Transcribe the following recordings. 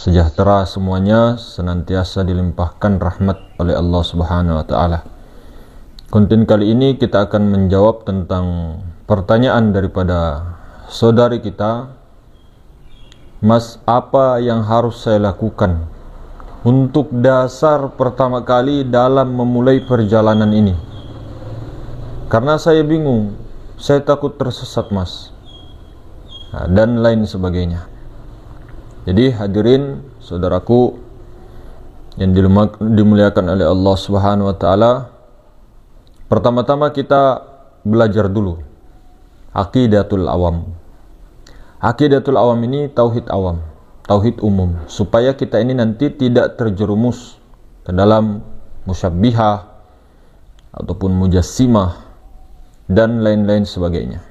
sejahtera semuanya, senantiasa dilimpahkan rahmat oleh Allah Subhanahu wa taala. Konten kali ini kita akan menjawab tentang pertanyaan daripada saudari kita, Mas, apa yang harus saya lakukan untuk dasar pertama kali dalam memulai perjalanan ini? Karena saya bingung, saya takut tersesat, Mas, dan lain sebagainya. Jadi hadirin saudaraku yang dimuliakan oleh Allah Subhanahu wa taala, pertama-tama kita belajar dulu aqidatul awam. Aqidatul awam ini tauhid awam, tauhid umum, supaya kita ini nanti tidak terjerumus ke dalam musyabbihah ataupun mujassimah dan lain-lain sebagainya.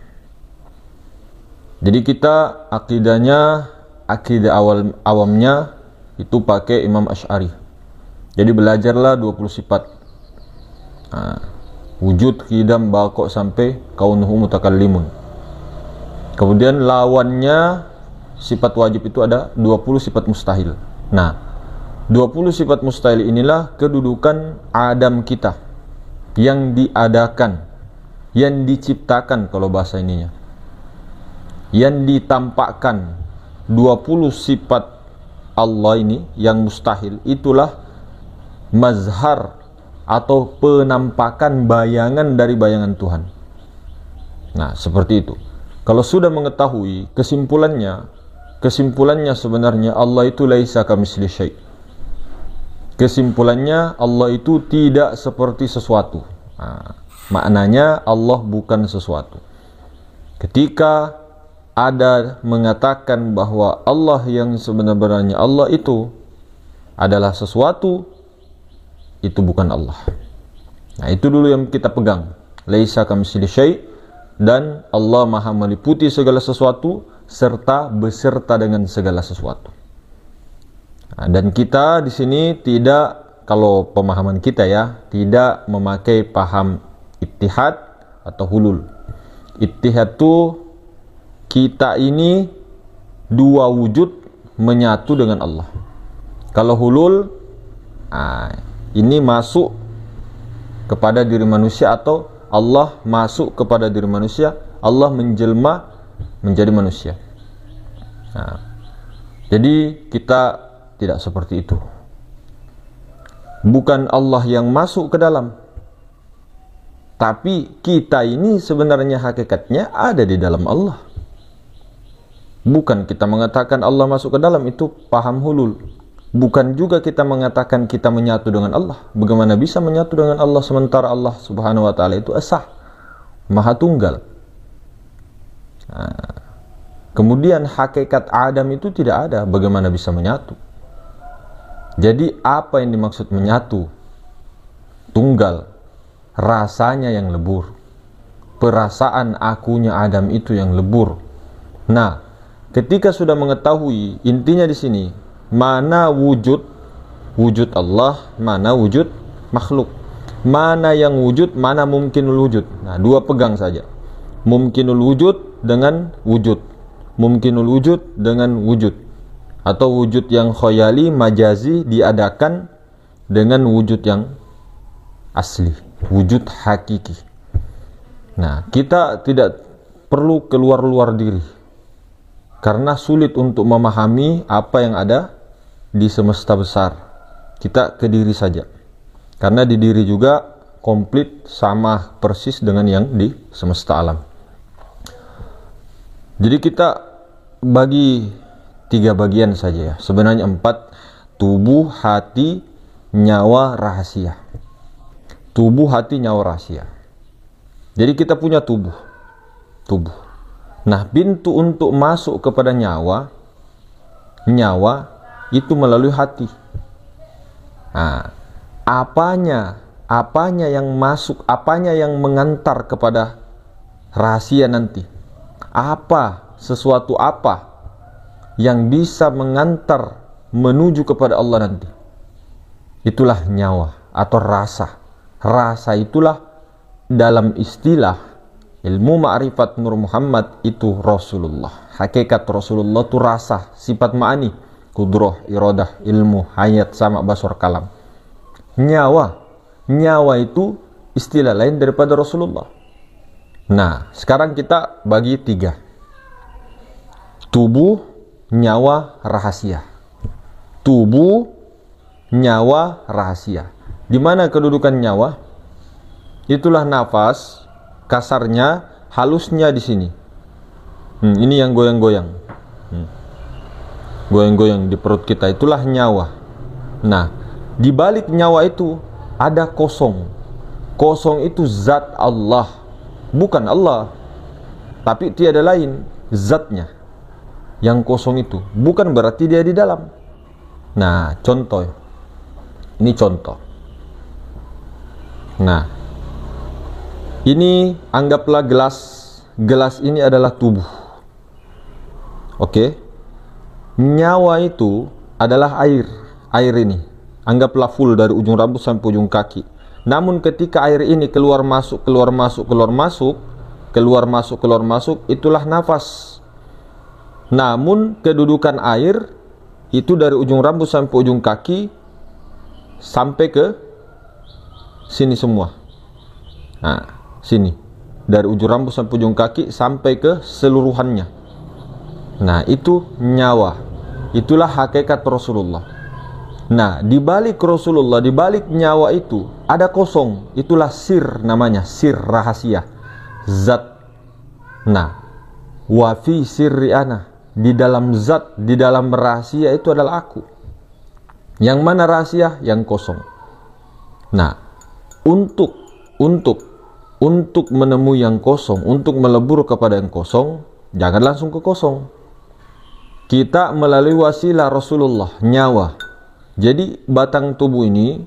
Jadi kita akidah awamnya itu pakai Imam Asy'ari. Jadi belajarlah 20 sifat. Wujud, qidam, baqa sampai kaunuhu mutakallimun. Kemudian lawannya sifat wajib itu ada 20 sifat mustahil. Nah, 20 sifat mustahil inilah kedudukan Adam kita yang diadakan, yang diciptakan kalau bahasa ininya, yang ditampakkan. 20 sifat Allah ini yang mustahil, itulah mazhar atau penampakan bayangan dari bayangan Tuhan. Nah, seperti itu. Kalau sudah mengetahui kesimpulannya sebenarnya Allah itu laisa kamitsli syai'. Kesimpulannya Allah itu tidak seperti sesuatu. Maknanya Allah bukan sesuatu. Ketika ada mengatakan bahwa Allah yang sebenarnya Allah itu adalah sesuatu, itu bukan Allah. Nah, itu dulu yang kita pegang. Laisa kamitsli syai', dan Allah Maha meliputi segala sesuatu serta beserta dengan segala sesuatu. Nah, dan kita di sini tidak, kalau pemahaman kita ya, tidak memakai paham ittihad atau hulul. Ittihad itu kita ini dua wujud menyatu dengan Allah. Kalau hulul, ini masuk kepada diri manusia, atau Allah masuk kepada diri manusia, Allah menjelma menjadi manusia. Jadi kita tidak seperti itu. Bukan Allah yang masuk ke dalam, tapi kita ini sebenarnya hakikatnya ada di dalam Allah. Bukan kita mengatakan Allah masuk ke dalam, itu paham hulul. Bukan juga kita mengatakan kita menyatu dengan Allah. Bagaimana bisa menyatu dengan Allah sementara Allah Subhanahu wa taala itu esa, Maha Tunggal. Kemudian hakikat Adam itu tidak ada, bagaimana bisa menyatu? Jadi apa yang dimaksud menyatu? Tunggal, rasanya yang lebur. Perasaan akunya Adam itu yang lebur. Nah, ketika sudah mengetahui intinya di sini, mana wujud Allah, mana wujud makhluk, mana yang wujud, mana mumkinul wujud. Nah, dua pegang saja. Mumkinul wujud dengan wujud, mumkinul wujud dengan wujud, atau wujud yang khayali, majazi, diadakan, dengan wujud yang asli, wujud hakiki. Nah, kita tidak perlu keluar-luar diri, karena sulit untuk memahami apa yang ada di semesta besar. Kita ke diri saja, karena di diri juga komplit sama persis dengan yang di semesta alam. Jadi kita bagi 3 bagian saja ya, sebenarnya 4: tubuh, hati, nyawa, rahasia. Tubuh, hati, nyawa, rahasia. Jadi kita punya tubuh. Nah, pintu untuk masuk kepada nyawa itu melalui hati. Nah, apanya yang masuk, apanya yang mengantar kepada rahasia nanti? Sesuatu apa yang bisa mengantar menuju kepada Allah nanti? Itulah nyawa atau rasa. Rasa itulah dalam istilah ilmu ma'rifat Nur Muhammad itu Rasulullah. Hakikat Rasulullah itu rasa, sifat ma'ani. Kudroh, iradah, ilmu, hayat, sama, basar, kalam. Nyawa itu istilah lain daripada Rasulullah. Nah, sekarang kita bagi 3. Tubuh, nyawa, rahasia. Tubuh, nyawa, rahasia. Di mana kedudukan nyawa? Itulah nafas, kasarnya, halusnya di sini. Ini yang goyang-goyang. Goyang-goyang di perut kita, itulah nyawa. Nah, di balik nyawa itu ada kosong. Kosong itu zat Allah, bukan Allah, tapi tiada lain zatnya. Yang kosong itu bukan berarti dia di dalam. Nah, contoh. Ini contoh. Nah, ini anggaplah gelas. Gelas ini adalah tubuh. Oke. Nyawa itu adalah air. Air ini anggaplah full dari ujung rambut sampai ujung kaki. Namun ketika air ini keluar masuk, itulah nafas. Namun kedudukan air itu dari ujung rambut sampai ujung kaki sampai ke sini semua. Nah, sini. Dari ujung rambut sampai ujung kaki sampai ke seluruhannya. Nah, itu nyawa. Itulah hakikat Rasulullah. Nah, di balik Rasulullah, di balik nyawa itu ada kosong. Itulah sir namanya, sir rahasia, zat. Nah, wa fi sirri ana, di dalam zat, di dalam rahasia itu adalah aku. Yang mana rahasia? Yang kosong. Nah, untuk menemui yang kosong, untuk melebur kepada yang kosong, jangan langsung ke kosong. Kita melalui wasilah Rasulullah, nyawa. Jadi batang tubuh ini,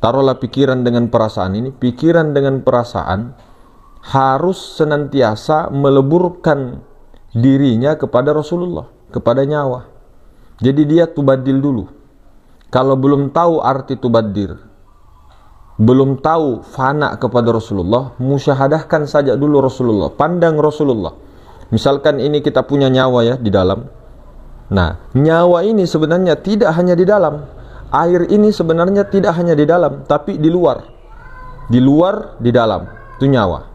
taruhlah pikiran dengan perasaan ini, pikiran dengan perasaan harus senantiasa meleburkan dirinya kepada Rasulullah, kepada nyawa. Jadi dia tubadil dulu. Kalau belum tahu arti tubadir, belum tahu fana kepada Rasulullah, musyahadahkan saja dulu Rasulullah, pandang Rasulullah. Misalkan ini kita punya nyawa ya di dalam. Nah, nyawa ini sebenarnya tidak hanya di dalam. Air ini sebenarnya tidak hanya di dalam, tapi di luar. Di luar, di dalam. Itu nyawa.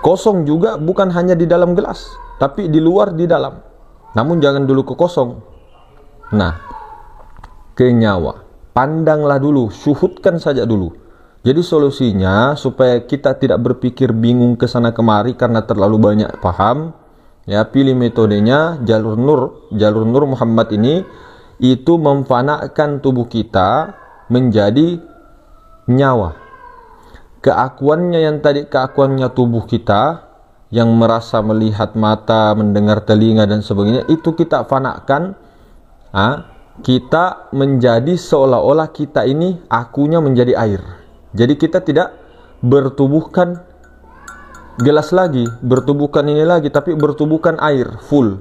Kosong juga bukan hanya di dalam gelas, tapi di luar, di dalam. Namun jangan dulu ke kosong. Nah, ke nyawa. Pandanglah dulu, syuhudkan saja dulu. Jadi solusinya supaya kita tidak berpikir bingung ke sana kemari karena terlalu banyak paham, ya pilih metodenya jalur nur Muhammad ini, itu memfanakan tubuh kita menjadi nyawa. Keakuannya yang tadi keakuannya tubuh kita yang merasa, melihat, mata, mendengar, telinga dan sebagainya, itu kita fanakan. Kita menjadi seolah-olah kita ini akunya menjadi air. Jadi kita tidak bertubuhkan gelas lagi, bertubuhkan ini lagi, tapi bertubuhkan air full.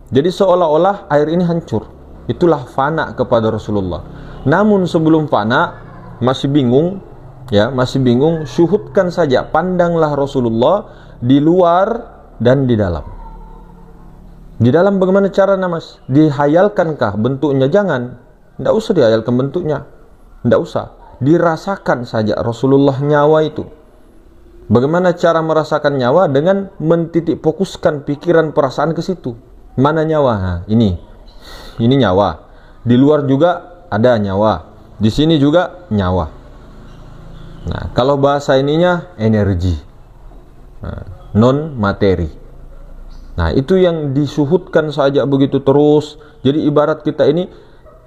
Jadi seolah-olah air ini hancur. Itulah fana kepada Rasulullah. Namun sebelum fana masih bingung, ya masih bingung, syuhudkan saja, pandanglah Rasulullah di luar dan di dalam. Di dalam bagaimana caranya mas? Dihayalkankah bentuknya? Jangan, tidak usah dihayalkan bentuknya, tidak usah. Dirasakan saja Rasulullah nyawa itu. Bagaimana cara merasakan nyawa? Dengan mentitik fokuskan pikiran perasaan ke situ. Mana nyawa? Nah, ini nyawa. Di luar juga ada nyawa. Di sini juga nyawa. Nah, kalau bahasa ininya energi, non materi. Nah, itu yang disuhudkan saja begitu terus. Jadi ibarat kita ini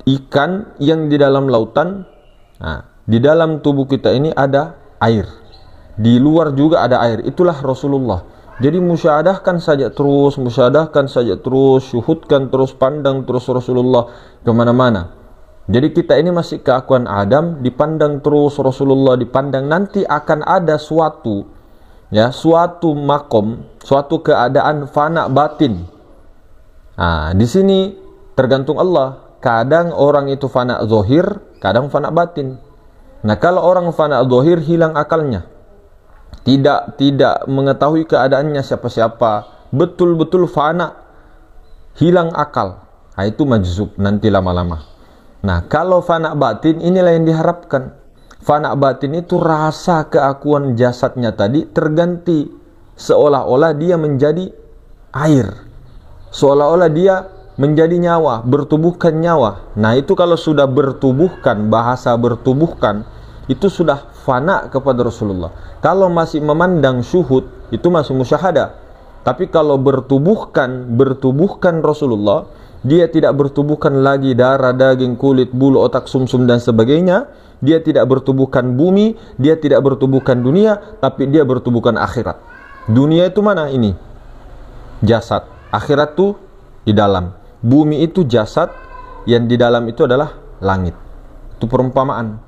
ikan yang di dalam lautan. Nah, di dalam tubuh kita ini ada air, di luar juga ada air. Itulah Rasulullah. Jadi musyahadahkan saja terus, syuhudkan terus, pandang terus Rasulullah kemana-mana. Jadi kita ini masih keakuan Adam, dipandang terus Rasulullah, dipandang. Nanti akan ada suatu makom, suatu keadaan fana batin. Nah, di sini tergantung Allah. Kadang orang itu fana zohir, kadang fana batin. Nah, kalau orang fana zahir hilang akalnya, tidak mengetahui keadaannya siapa-siapa, betul-betul fana, hilang akal. Nah, itu majzub nanti lama-lama. Nah, kalau fana batin inilah yang diharapkan. Fana batin itu rasa keakuan jasadnya tadi terganti, seolah-olah dia menjadi air, seolah-olah dia menjadi nyawa, bertubuhkan nyawa. Nah, itu kalau sudah bertubuhkan, bahasa bertubuhkan, itu sudah fana kepada Rasulullah. Kalau masih memandang syuhud, itu masih musyahadah. Tapi kalau bertubuhkan Rasulullah, dia tidak bertubuhkan lagi darah, daging, kulit, bulu, otak, sumsum dan sebagainya. Dia tidak bertubuhkan bumi, dia tidak bertubuhkan dunia, tapi dia bertubuhkan akhirat. Dunia itu mana? Ini jasad. Akhirat itu di dalam. Bumi itu jasad, yang di dalam itu adalah langit. Itu perumpamaan.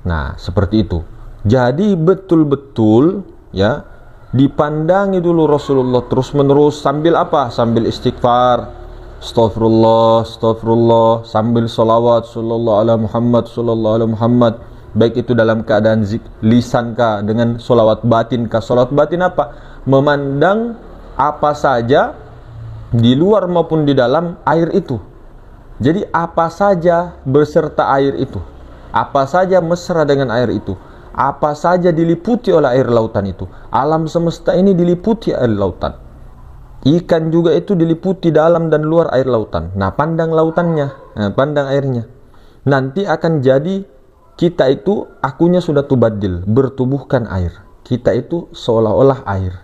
Nah, seperti itu. Jadi betul-betul ya, dipandangi dulu Rasulullah terus menerus sambil apa? Sambil istighfar, Astaghfirullah, Astaghfirullah, sambil salawat sallallahu ala Muhammad, sallallahu ala Muhammad. Baik itu dalam keadaan lisan kah, dengan salawat batin kah. Salawat batin apa? Memandang apa saja di luar maupun di dalam air itu. Jadi apa saja beserta air itu, apa saja mesra dengan air itu, apa saja diliputi oleh air lautan itu. Alam semesta ini diliputi air lautan. Ikan juga itu diliputi dalam dan luar air lautan. Nah, pandang lautannya, pandang airnya. Nanti akan jadi kita itu akunya sudah tubadil, bertubuhkan air. Kita itu seolah-olah air.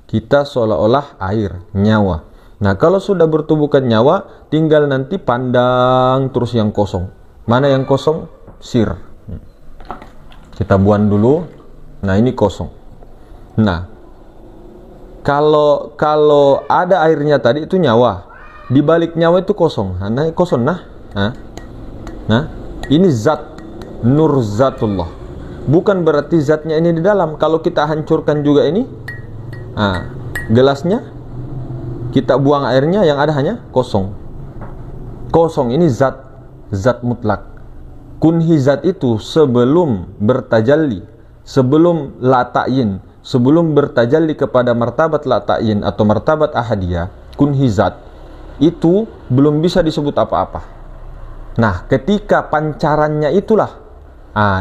Kita seolah-olah air, nyawa. Nah, kalau sudah bertubuhkan nyawa, tinggal nanti pandang terus yang kosong. Mana yang kosong? Sir. Kita buang dulu. Nah, ini kosong. Nah, kalau ada airnya tadi itu nyawa, di balik nyawa itu kosong. Nah, kosong nah, ini zat, nur zatullah. Bukan berarti zatnya ini di dalam. Kalau kita hancurkan juga ini, gelasnya, kita buang airnya, yang ada hanya kosong. Kosong ini zat mutlak. Kunhi zat itu sebelum bertajalli, sebelum latayin, sebelum bertajalli kepada martabat latayin atau martabat ahadiyah, kunhi zat itu belum bisa disebut apa-apa. Nah, ketika pancarannya itulah,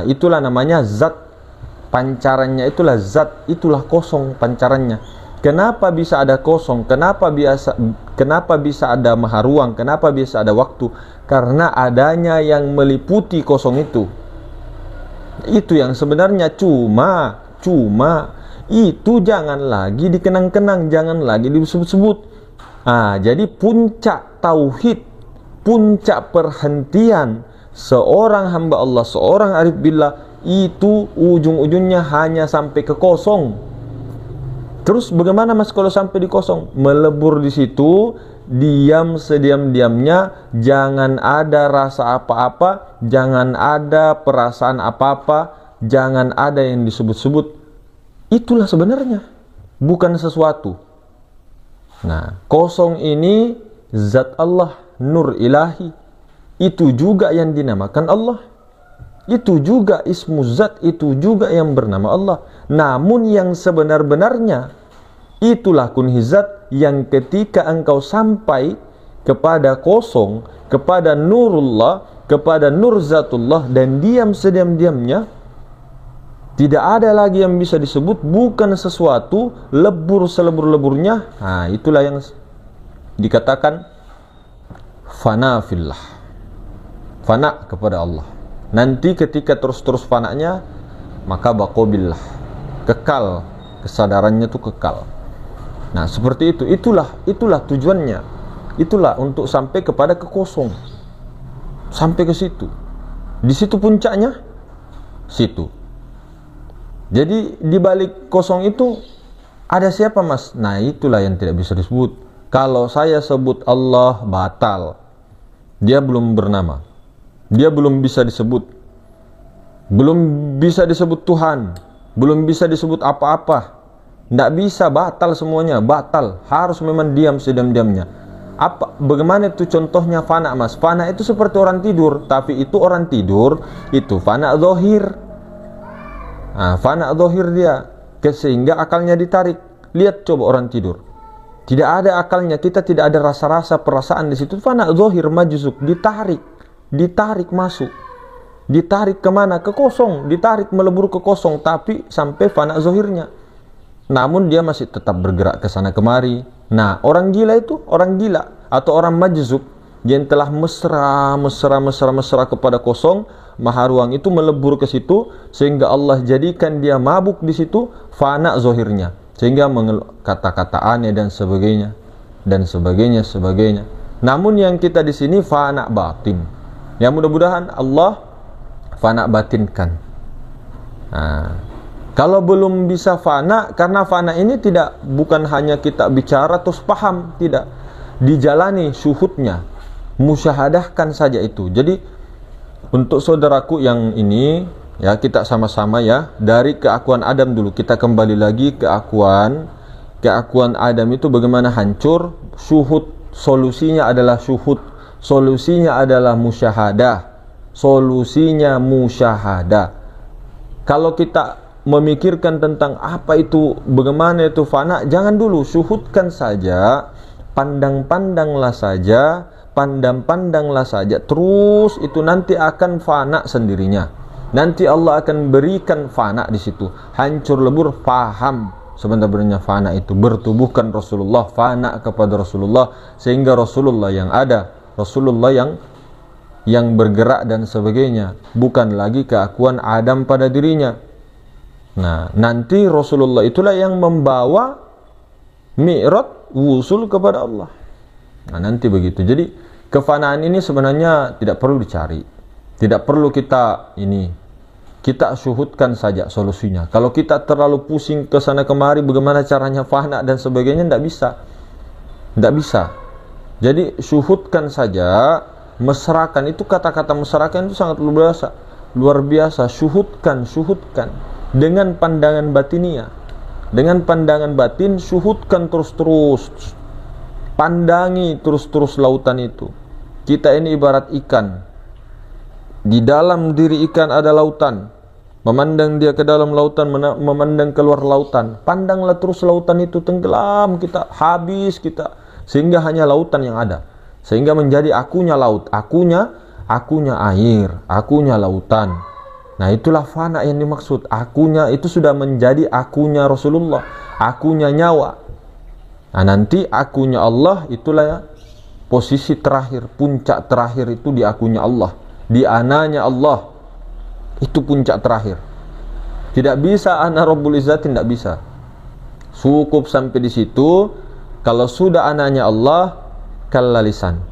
itulah namanya zat. Pancarannya itulah zat, itulah kosong pancarannya. Kenapa bisa ada kosong? Kenapa bisa ada maha ruang? Kenapa bisa ada waktu? Karena adanya yang meliputi kosong itu. Itu yang sebenarnya cuma itu jangan lagi dikenang-kenang, jangan lagi disebut-sebut. Jadi puncak tauhid, puncak perhentian seorang hamba Allah, seorang arif billah, itu ujung-ujungnya hanya sampai ke kosong. Terus bagaimana mas kalau sampai di kosong? Melebur di situ, diam sediam-diamnya, jangan ada rasa apa-apa, jangan ada perasaan apa-apa, jangan ada yang disebut-sebut. Itulah sebenarnya, bukan sesuatu. Nah, kosong ini zat Allah, nur ilahi. Itu juga yang dinamakan Allah. Itu juga ismu zat, itu juga yang bernama Allah. Namun yang sebenar-benarnya, itulah kunhi zat yang ketika engkau sampai kepada kosong, kepada nurullah, kepada nur zatullah, dan diam sediam-diamnya, tidak ada lagi yang bisa disebut, bukan sesuatu, lebur selebur-leburnya. Itulah yang dikatakan fana fillah, fana kepada Allah. Nanti ketika terus-terus fananya, maka baqobillah, kekal, kesadarannya itu kekal. Nah, seperti itu. Itulah tujuannya. Itulah untuk sampai kepada kekosong. Sampai ke situ. Di situ puncaknya, situ. Jadi di balik kosong itu ada siapa mas? Nah, itulah yang tidak bisa disebut. Kalau saya sebut Allah, batal. Dia belum bernama. Dia belum bisa disebut. Belum bisa disebut Tuhan. Belum bisa disebut apa-apa. Tidak bisa, batal semuanya. Batal. Harus memang diam sediam-diamnya. Bagaimana itu contohnya fana mas? Fana itu seperti orang tidur. Tapi itu orang tidur, itu fana zahir. Fana zahir dia, sehingga akalnya ditarik. Lihat coba orang tidur. Tidak ada akalnya, kita tidak ada rasa-rasa perasaan di situ. Fana zahir majzub, ditarik masuk. Ditarik kemana? Ke kosong, ditarik melebur ke kosong, tapi sampai fana zahirnya. Namun dia masih tetap bergerak ke sana kemari. Nah, orang gila itu, orang gila atau orang majzub yang telah mesra kepada kosong, maha ruang itu melebur ke situ sehingga Allah jadikan dia mabuk di situ, fana zahirnya. Sehingga kata-kata aneh dan sebagainya dan sebagainya. Namun yang kita di sini fana batin. Ya mudah-mudahan Allah fana batinkan. Nah, kalau belum bisa fana, karena fana ini bukan hanya kita bicara terus paham, tidak. Dijalani syuhudnya, musyahadahkan saja itu. Jadi untuk saudaraku yang ini, ya kita sama-sama ya, dari keakuan Adam dulu, kita kembali lagi keakuan Adam itu bagaimana hancur. Syuhud, solusinya adalah syuhud, solusinya adalah musyahadah, solusinya musyahadah. Kalau kita memikirkan tentang apa itu, bagaimana itu fana, jangan dulu, syuhudkan saja, pandang-pandanglah saja, terus itu nanti akan fana sendirinya. Nanti Allah akan berikan fana di situ, hancur lebur, faham sebenarnya fana itu, bertubuhkan Rasulullah, fana kepada Rasulullah, sehingga Rasulullah yang ada, Rasulullah yang bergerak dan sebagainya, bukan lagi keakuan Adam pada dirinya. Nah, nanti Rasulullah itulah yang membawa mi'raj, wusul kepada Allah. Nah, nanti begitu. Jadi kefanaan ini sebenarnya tidak perlu dicari, tidak perlu kita syuhudkan saja solusinya. Kalau kita terlalu pusing ke sana kemari bagaimana caranya fana dan sebagainya, tidak bisa. Jadi syuhudkan saja, mesrakan, itu kata-kata mesrakan itu sangat luar biasa. Syuhudkan dengan pandangan batinia, dengan pandangan batin, syuhudkan terus, pandangi terus lautan itu. Kita ini ibarat ikan. Di dalam diri ikan ada lautan. Memandang dia ke dalam lautan, memandang keluar lautan. Pandanglah terus lautan itu, tenggelam kita, habis kita, sehingga hanya lautan yang ada. Sehingga menjadi akunya laut, akunya air, akunya lautan. Nah, itulah fana yang dimaksud. Akunya itu sudah menjadi akunya Rasulullah, akunya nyawa. Nah, nanti akunya Allah itulah posisi terakhir, puncak terakhir itu di akunya Allah, di ananya Allah. Itu puncak terakhir. Tidak bisa ana Rabbul Izzati, tidak bisa. Cukup sampai di situ. Kalau sudah ananya Allah, kallalisan,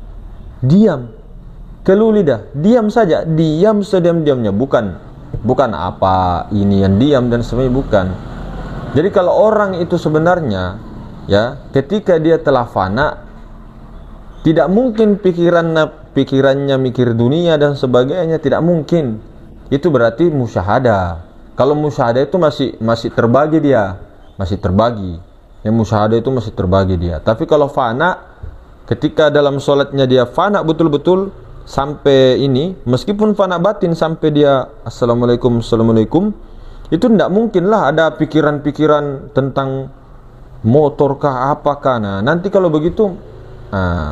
diam, kelu lidah, diam saja, diam sediam-diamnya, bukan apa ini yang diam dan sebagainya, bukan. Jadi kalau orang itu sebenarnya ya, ketika dia telah fana, tidak mungkin pikirannya mikir dunia dan sebagainya, tidak mungkin. Itu berarti musyahadah. Kalau musyahadah itu masih terbagi dia, masih terbagi. Yang musyahadah itu masih terbagi dia. Tapi kalau fana, ketika dalam sholatnya dia fana betul-betul sampai ini, meskipun fana batin sampai dia assalamualaikum, itu tidak mungkin lah ada pikiran-pikiran tentang motorkah apakah. Nah, nanti kalau begitu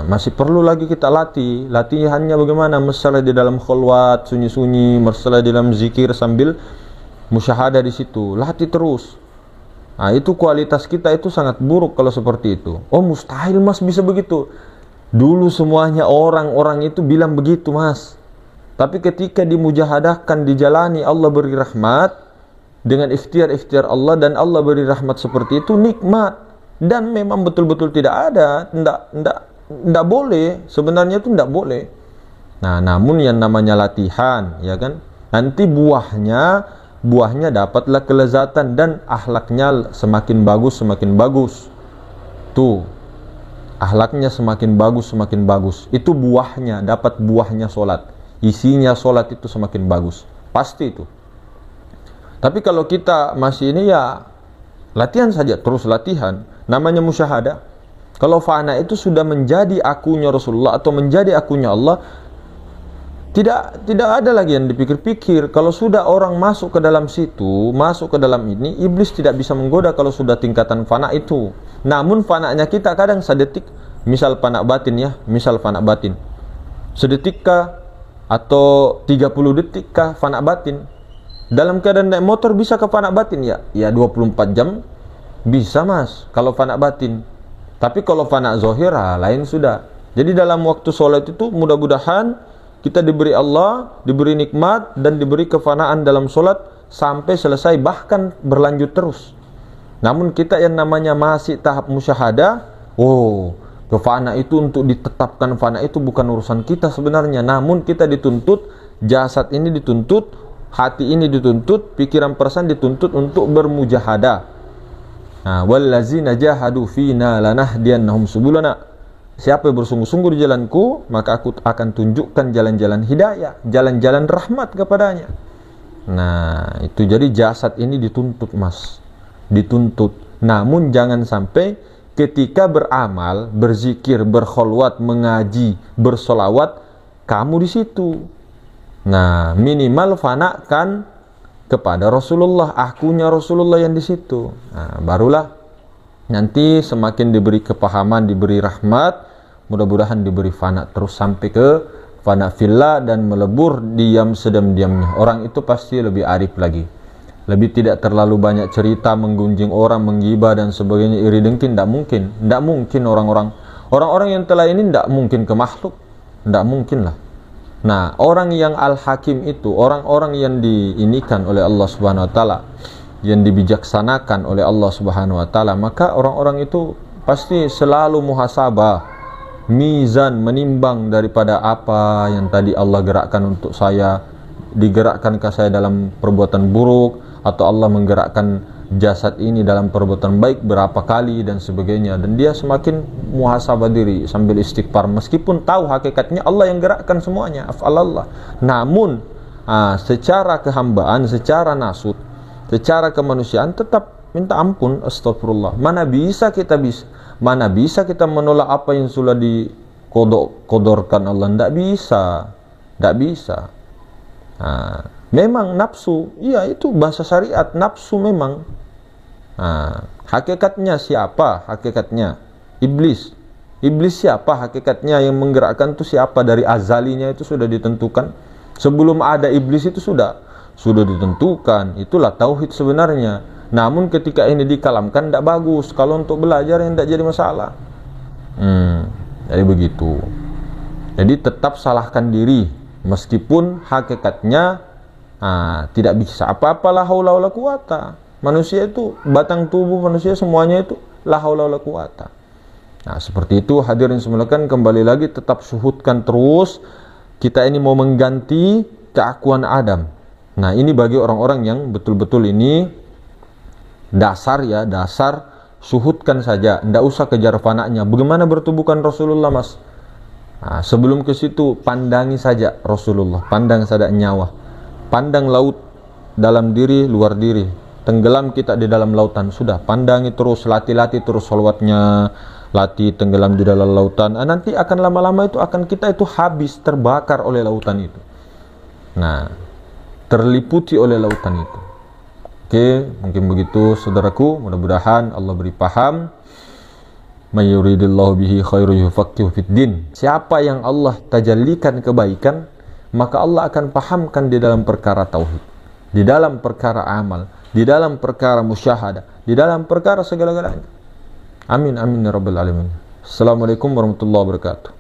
masih perlu lagi kita latihannya bagaimana, masalah di dalam khulwat sunyi-sunyi, masalah di dalam zikir sambil musyahadah di situ, latih terus. Nah, itu kualitas kita itu sangat buruk kalau seperti itu. Oh, mustahil mas bisa begitu. Dulu semuanya orang-orang itu bilang begitu mas, tapi ketika dimujahadahkan, dijalani, Allah beri rahmat dengan ikhtiar Allah, dan Allah beri rahmat seperti itu, nikmat. Dan memang betul-betul tidak ada, tidak boleh, sebenarnya itu tidak boleh. Nah, namun yang namanya latihan, ya kan, nanti buahnya dapatlah kelezatan dan akhlaknya semakin bagus. Tuh, akhlaknya semakin bagus. Itu buahnya, dapat buahnya solat. Isinya solat itu semakin bagus, pasti itu. Tapi kalau kita masih ini ya latihan saja, terus latihan. Namanya musyahadah. Kalau fana itu sudah menjadi akunya Rasulullah atau menjadi akunya Allah, tidak ada lagi yang dipikir-pikir. Kalau sudah orang masuk ke dalam situ, masuk ke dalam ini, iblis tidak bisa menggoda kalau sudah tingkatan fana itu. Namun fananya kita kadang sedetik, misal fana batin ya, misal fana batin. Sedetik kah atau 30 detik kah fana batin? Dalam keadaan naik motor bisa ke fana batin ya? Ya 24 jam bisa mas kalau fana batin. Tapi kalau fana zohir lain sudah. Jadi dalam waktu sholat itu mudah-mudahan kita diberi Allah, diberi nikmat dan diberi kefanaan dalam sholat sampai selesai, bahkan berlanjut terus. Namun kita yang namanya masih tahap musyahadah, kefana itu untuk ditetapkan fana itu bukan urusan kita sebenarnya. Namun kita dituntut, jasad ini dituntut, hati ini dituntut, pikiran perasaan dituntut untuk bermujahadah. Nah, wallazina jahadu fina lanahdiyannahum subulana. Siapa yang bersungguh-sungguh di jalanku, maka aku akan tunjukkan jalan-jalan hidayah, jalan-jalan rahmat kepadanya. Nah, itu jadi jasad ini dituntut mas, dituntut. Namun jangan sampai ketika beramal, berzikir, berkholwat, mengaji, bersolawat, kamu di situ. Nah, minimal fanakan kepada Rasulullah, akunya Rasulullah yang di situ. Nah, barulah nanti semakin diberi kepahaman, diberi rahmat, mudah-mudahan diberi fana terus sampai ke fana fillah dan melebur diam sedam-diamnya. Orang itu pasti lebih arif lagi, lebih tidak terlalu banyak cerita, menggunjing orang, menggibah dan sebagainya, iri dengki. Tidak mungkin orang-orang yang telah ini tidak mungkin ke makhluk, tidak mungkin lah. Nah, orang yang al-hakim itu orang-orang yang diinikan oleh Allah Subhanahu wa taala, yang dibijaksanakan oleh Allah Subhanahu wa taala, maka orang-orang itu pasti selalu muhasabah, mizan, menimbang daripada apa yang tadi Allah gerakkan untuk saya, digerakkan ke saya dalam perbuatan buruk, atau Allah menggerakkan jasad ini dalam perbuatan baik berapa kali dan sebagainya. Dan dia semakin muhasabah diri sambil istighfar, meskipun tahu hakikatnya Allah yang gerakkan semuanya, af'alallah. Namun secara kehambaan, secara nasut, secara kemanusiaan tetap minta ampun, astagfirullah. Mana bisa kita menolak apa yang sudah dikodorkan Allah? Tidak bisa. Memang nafsu, iya itu bahasa syariat, nafsu memang. Hakikatnya siapa? Hakikatnya iblis. Siapa hakikatnya yang menggerakkan itu siapa? Dari azalinya itu sudah ditentukan. Sebelum ada iblis itu sudah ditentukan. Itulah tauhid sebenarnya. Namun ketika ini dikalamkan tidak bagus. Kalau untuk belajar yang tidak jadi masalah. Jadi begitu. Jadi tetap salahkan diri meskipun hakikatnya tidak bisa apa-apalah haula wala quwata. Manusia itu, batang tubuh manusia semuanya itu la haula wala quwata. Nah, seperti itu hadirin semulakan, kembali lagi tetap syuhudkan terus. Kita ini mau mengganti keakuan Adam. Nah, ini bagi orang-orang yang betul-betul ini dasar, syuhudkan saja, tidak usah kejar fananya. Bagaimana bertubuhkan Rasulullah mas? Nah, sebelum ke situ pandangi saja Rasulullah, pandang saja nyawa, pandang laut, dalam diri, luar diri, tenggelam kita di dalam lautan, sudah pandangi terus, latih terus salawatnya, latih tenggelam di dalam lautan. Nanti akan lama-lama itu akan kita itu habis, terbakar oleh lautan itu. Nah, terliputi oleh lautan itu. Oke, mungkin begitu saudaraku, mudah-mudahan Allah beri paham. May yuridillahu bihi khairan yufaqihu fid din. Siapa yang Allah tajallikan kebaikan, maka Allah akan pahamkan di dalam perkara tauhid, di dalam perkara amal, di dalam perkara musyahadah, di dalam perkara segala-galanya. Amin amin ya rabbal alamin. Assalamualaikum warahmatullahi wabarakatuh.